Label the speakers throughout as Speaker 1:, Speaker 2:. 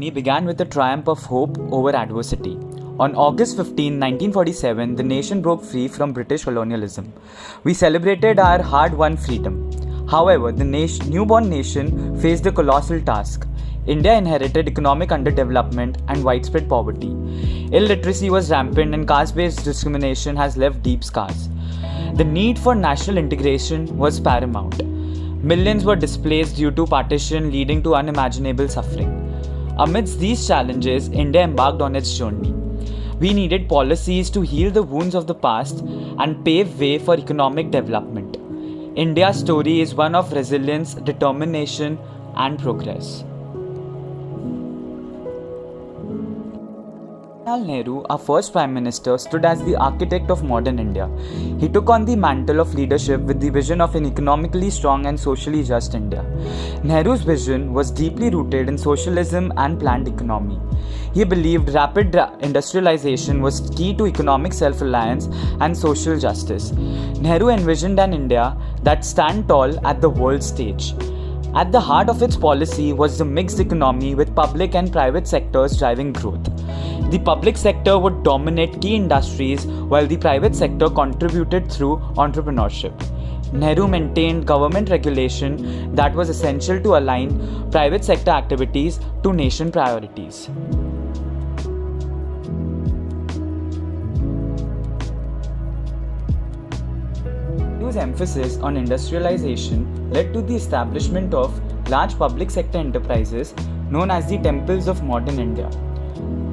Speaker 1: journey began with the triumph of hope over adversity. On August 15, 1947, the nation broke free from British colonialism. We celebrated our hard-won freedom. However, the newborn nation faced a colossal task. India inherited economic underdevelopment and widespread poverty. Illiteracy was rampant and caste-based discrimination has left deep scars. The need for national integration was paramount. Millions were displaced due to partition, leading to unimaginable suffering. Amidst these challenges, India embarked on its journey. We needed policies to heal the wounds of the past and pave way for economic development. India's story is one of resilience, determination, and progress. Jawaharlal Nehru, our first Prime Minister, stood as the architect of modern India. He took on the mantle of leadership with the vision of an economically strong and socially just India. Nehru's vision was deeply rooted in socialism and planned economy. He believed rapid industrialization was key to economic self-reliance and social justice. Nehru envisioned an India that stand tall at the world stage. At the heart of its policy was the mixed economy with public and private sectors driving growth. The public sector would dominate key industries while the private sector contributed through entrepreneurship. Nehru maintained government regulation that was essential to align private sector activities to nation priorities. Nehru's emphasis on industrialization led to the establishment of large public sector enterprises known as the temples of modern India.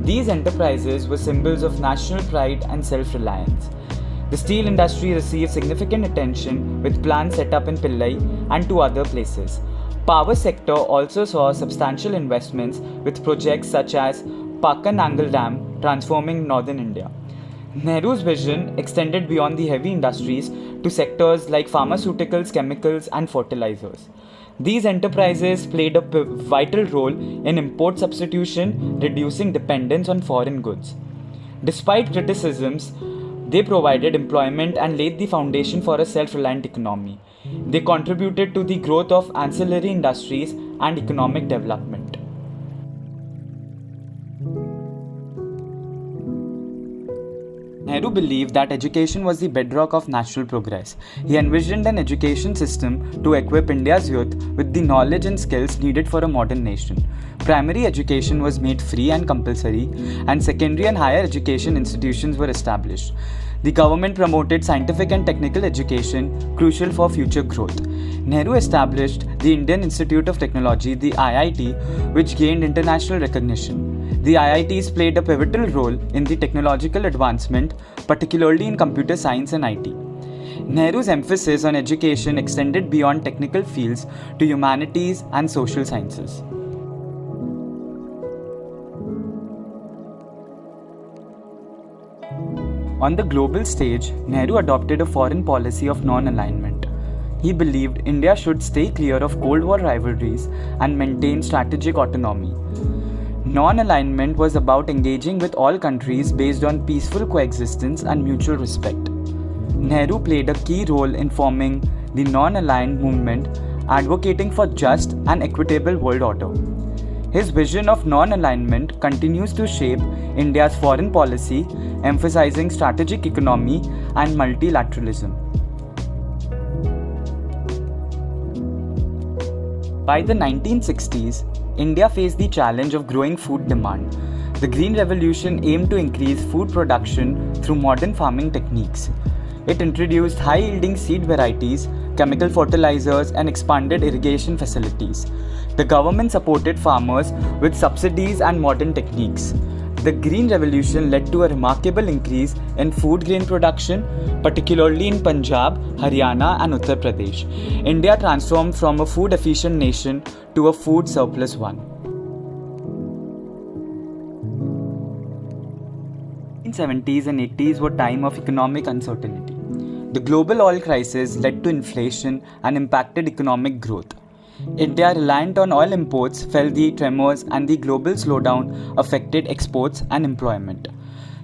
Speaker 1: These enterprises were symbols of national pride and self-reliance. The steel industry received significant attention with plants set up in Pillai and two other places. Power sector also saw substantial investments with projects such as Pakkan Nangal Dam transforming northern India. Nehru's vision extended beyond the heavy industries to sectors like pharmaceuticals, chemicals, and fertilizers. These enterprises played a vital role in import substitution, reducing dependence on foreign goods. Despite criticisms, they provided employment and laid the foundation for a self-reliant economy. They contributed to the growth of ancillary industries and economic development. Nehru believed that education was the bedrock of national progress. He envisioned an education system to equip India's youth with the knowledge and skills needed for a modern nation. Primary education was made free and compulsory, and secondary and higher education institutions were established. The government promoted scientific and technical education, crucial for future growth. Nehru established the Indian Institute of Technology, the IIT, which gained international recognition. The IITs played a pivotal role in the technological advancement, particularly in computer science and IT. Nehru's emphasis on education extended beyond technical fields to humanities and social sciences. On the global stage, Nehru adopted a foreign policy of non-alignment. He believed India should stay clear of Cold War rivalries and maintain strategic autonomy. Non-alignment was about engaging with all countries based on peaceful coexistence and mutual respect. Nehru played a key role in forming the non-aligned movement, advocating for just and equitable world order. His vision of non-alignment continues to shape India's foreign policy, emphasizing strategic economy and multilateralism. By the 1960s, India faced the challenge of growing food demand. The Green Revolution aimed to increase food production through modern farming techniques. It introduced high-yielding seed varieties, chemical fertilizers, and expanded irrigation facilities. The government supported farmers with subsidies and modern techniques. The Green Revolution led to a remarkable increase in food grain production, particularly in Punjab, Haryana, and Uttar Pradesh. India transformed from a food-efficient nation to a food surplus one. The 1970s and 80s were time of economic uncertainty. The global oil crisis led to inflation and impacted economic growth. India, reliant on oil imports, felt the tremors, and the global slowdown affected exports and employment.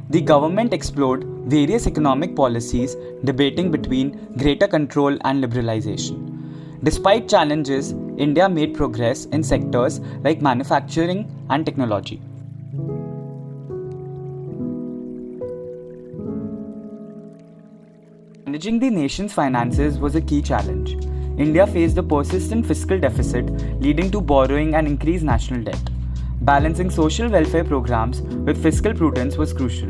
Speaker 1: The government explored various economic policies, debating between greater control and liberalization. Despite challenges, India made progress in sectors like manufacturing and technology. Managing the nation's finances was a key challenge. India faced a persistent fiscal deficit, leading to borrowing and increased national debt. Balancing social welfare programs with fiscal prudence was crucial.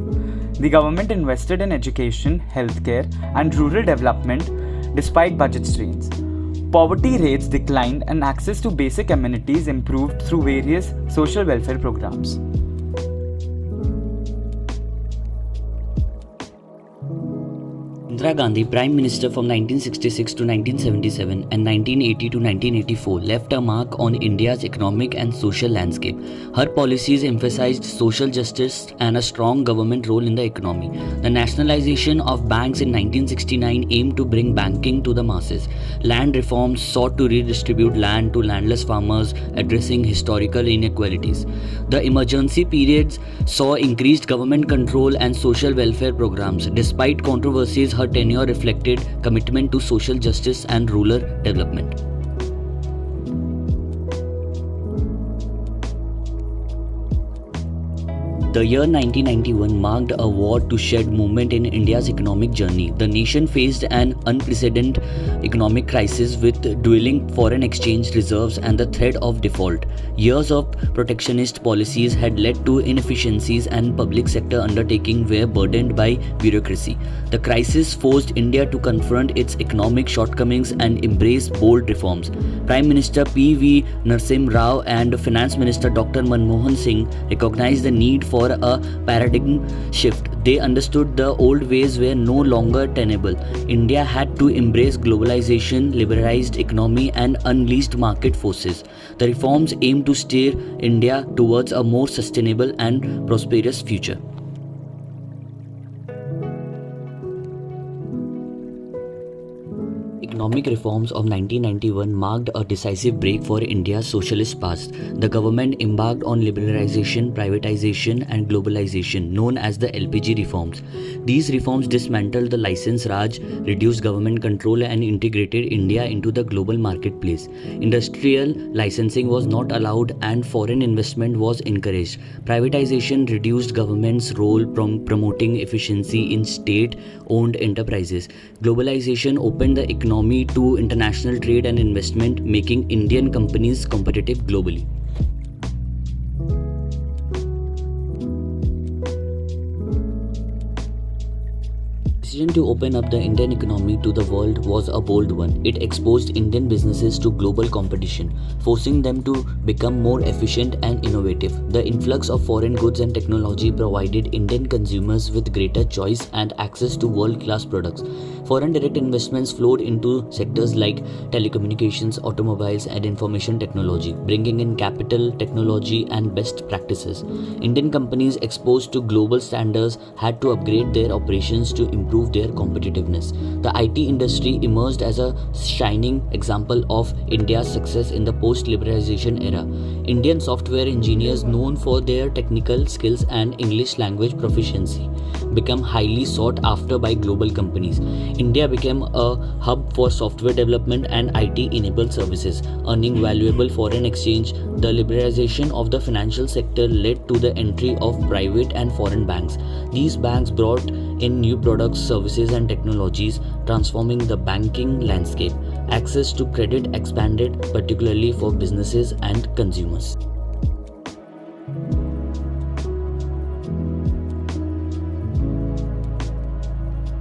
Speaker 1: The government invested in education, healthcare, and rural development despite budget strains. Poverty rates declined and access to basic amenities improved through various social welfare programs.
Speaker 2: Indira Gandhi, Prime Minister from 1966 to 1977 and 1980 to 1984, left a mark on India's economic and social landscape. Her policies emphasized social justice and a strong government role in the economy. The nationalization of banks in 1969 aimed to bring banking to the masses. Land reforms sought to redistribute land to landless farmers, addressing historical inequalities. The emergency periods saw increased government control and social welfare programs. Despite controversies, her tenure reflected commitment to social justice and rural development. The year 1991 marked a watershed moment in India's economic journey. The nation faced an unprecedented economic crisis with dwindling foreign exchange reserves and the threat of default. Years of protectionist policies had led to inefficiencies, and public sector undertakings were burdened by bureaucracy. The crisis forced India to confront its economic shortcomings and embrace bold reforms. Prime Minister P.V. Narasimha Rao and Finance Minister Dr. Manmohan Singh recognized the need for a paradigm shift. They understood the old ways were no longer tenable. India had to embrace globalization, liberalized economy, and unleashed market forces. The reforms aimed to steer India towards a more sustainable and prosperous future. Economic reforms of 1991 marked a decisive break for India's socialist past. The government embarked on liberalization, privatization, and globalization, known as the LPG reforms. These reforms dismantled the license Raj, reduced government control, and integrated India into the global marketplace. Industrial licensing was not allowed, and foreign investment was encouraged. Privatization reduced government's role from promoting efficiency in state-owned enterprises. Globalization opened the economy to international trade and investment, making Indian companies competitive globally. The decision to open up the Indian economy to the world was a bold one. It exposed Indian businesses to global competition, forcing them to become more efficient and innovative. The influx of foreign goods and technology provided Indian consumers with greater choice and access to world-class products. Foreign direct investments flowed into sectors like telecommunications, automobiles, and information technology, bringing in capital, technology, and best practices. Indian companies exposed to global standards had to upgrade their operations to improve their competitiveness. The IT industry emerged as a shining example of India's success in the post-liberalization era. Indian software engineers, known for their technical skills and English language proficiency, became highly sought after by global companies. India became a hub for software development and IT-enabled services, earning valuable foreign exchange. The liberalization of the financial sector led to the entry of private and foreign banks. These banks brought in new products, services, and technologies, transforming the banking landscape. Access to credit expanded, particularly for businesses and consumers.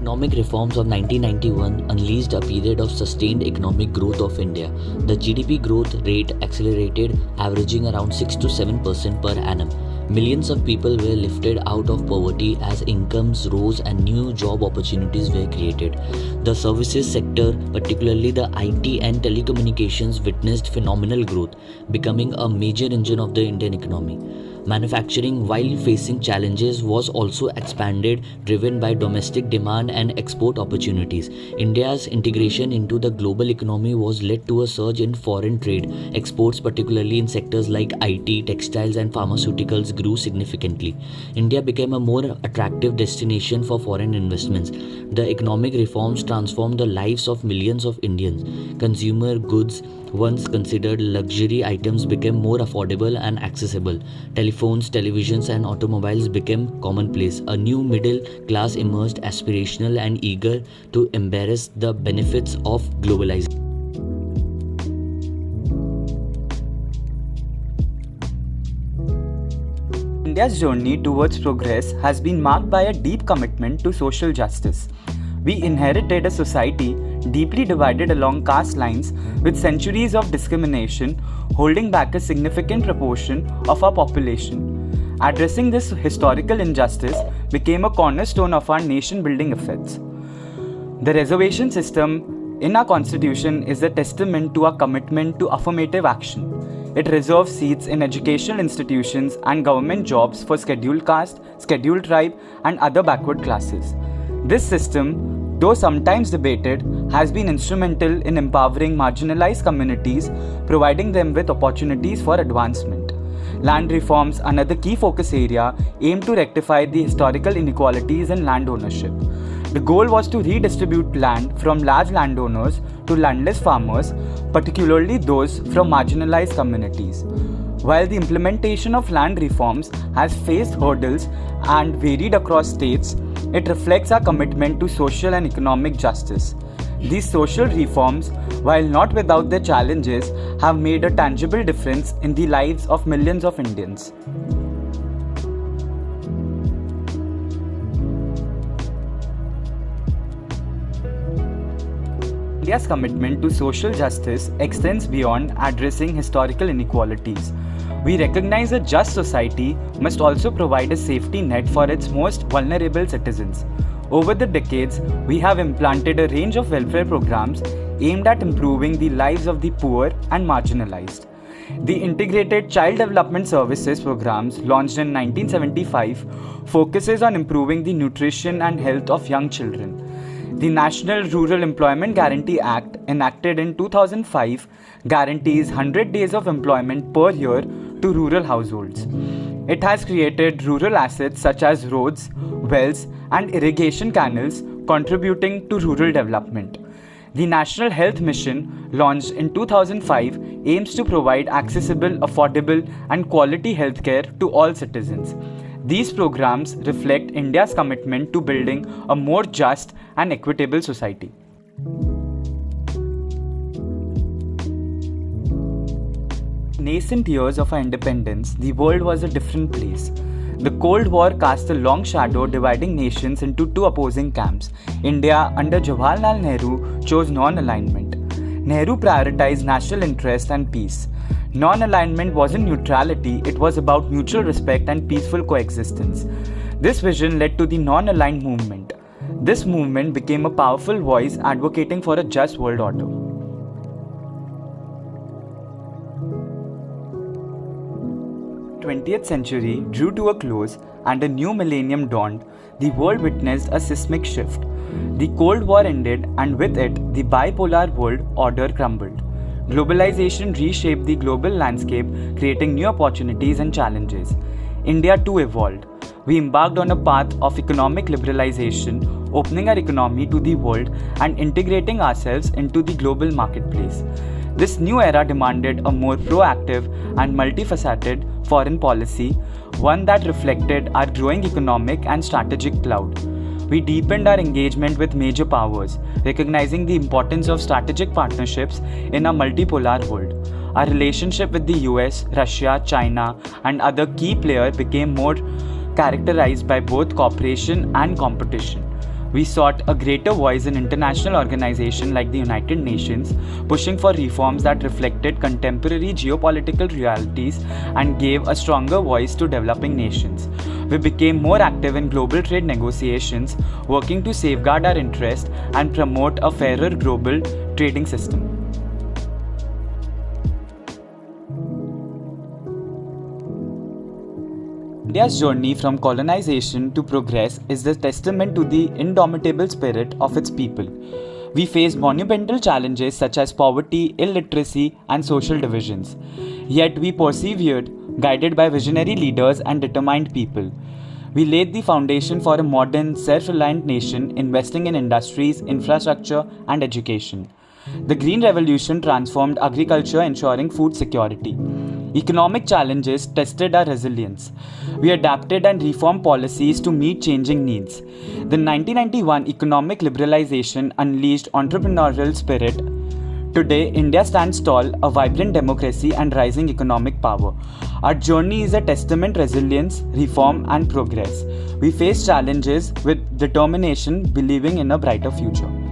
Speaker 2: Economic reforms of 1991 unleashed a period of sustained economic growth of India. The GDP growth rate accelerated, averaging around 6 to 7% per annum. Millions of people were lifted out of poverty as incomes rose and new job opportunities were created. The services sector, particularly the IT and telecommunications, witnessed phenomenal growth, becoming a major engine of the Indian economy. Manufacturing, while facing challenges, was also expanded, driven by domestic demand and export opportunities. India's integration into the global economy was led to a surge in foreign trade. Exports, particularly in sectors like IT, textiles, and pharmaceuticals, grew significantly. India became a more attractive destination for foreign investments. The economic reforms transformed the lives of millions of Indians. Consumer goods, once considered luxury items, became more affordable and accessible. Telephones, televisions, and automobiles became commonplace. A new middle class emerged, aspirational and eager to embrace the benefits of globalization.
Speaker 1: India's journey towards progress has been marked by a deep commitment to social justice. We inherited a society deeply divided along caste lines with centuries of discrimination holding back a significant proportion of our population. Addressing this historical injustice became a cornerstone of our nation building efforts. The reservation system in our constitution is a testament to our commitment to affirmative action. It reserves seats in educational institutions and government jobs for scheduled caste, scheduled tribe, and other backward classes. This system, though sometimes debated, has been instrumental in empowering marginalized communities, providing them with opportunities for advancement. Land reforms, another key focus area, aim to rectify the historical inequalities in land ownership. The goal was to redistribute land from large landowners to landless farmers, particularly those from marginalized communities. While the implementation of land reforms has faced hurdles and varied across states, it reflects our commitment to social and economic justice. These social reforms, while not without their challenges, have made a tangible difference in the lives of millions of Indians. India's commitment to social justice extends beyond addressing historical inequalities. We recognize a just society must also provide a safety net for its most vulnerable citizens. Over the decades, we have implanted a range of welfare programs aimed at improving the lives of the poor and marginalized. The Integrated Child Development Services programs, launched in 1975, focuses on improving the nutrition and health of young children. The National Rural Employment Guarantee Act, enacted in 2005, guarantees 100 days of employment per year to rural households. It has created rural assets such as roads, wells, and irrigation canals, contributing to rural development. The National Health Mission, launched in 2005, aims to provide accessible, affordable, and quality healthcare to all citizens. These programs reflect India's commitment to building a more just and equitable society. Nascent years of our independence, the world was a different place. The Cold War cast a long shadow, dividing nations into two opposing camps. India, under Jawaharlal Nehru, chose non-alignment. Nehru prioritized national interest and peace. Non-alignment wasn't neutrality, it was about mutual respect and peaceful coexistence. This vision led to the non-aligned movement. This movement became a powerful voice advocating for a just world order. 20th century drew to a close and a new millennium dawned. The world witnessed a seismic shift. The Cold War ended, and with it, the bipolar world order crumbled. Globalization reshaped the global landscape, creating new opportunities and challenges. India too evolved. We embarked on a path of economic liberalization, opening our economy to the world and integrating ourselves into the global marketplace. This new era demanded a more proactive and multifaceted foreign policy, one that reflected our growing economic and strategic clout. We deepened our engagement with major powers, recognizing the importance of strategic partnerships in a multipolar world. Our relationship with the US, Russia, China, and other key players became more characterized by both cooperation and competition. We sought a greater voice in international organizations like the United Nations, pushing for reforms that reflected contemporary geopolitical realities and gave a stronger voice to developing nations. We became more active in global trade negotiations, working to safeguard our interests and promote a fairer global trading system. India's journey from colonization to progress is a testament to the indomitable spirit of its people. We faced monumental challenges such as poverty, illiteracy, and social divisions. Yet we persevered, guided by visionary leaders and determined people. We laid the foundation for a modern, self reliant nation investing in industries, infrastructure, and education. The Green Revolution transformed agriculture, ensuring food security. Economic challenges tested our resilience. We adapted and reformed policies to meet changing needs. The 1991 economic liberalization unleashed entrepreneurial spirit. Today, India stands tall, a vibrant democracy and rising economic power. Our journey is a testament resilience, reform and progress. We face challenges with determination, believing in a brighter future.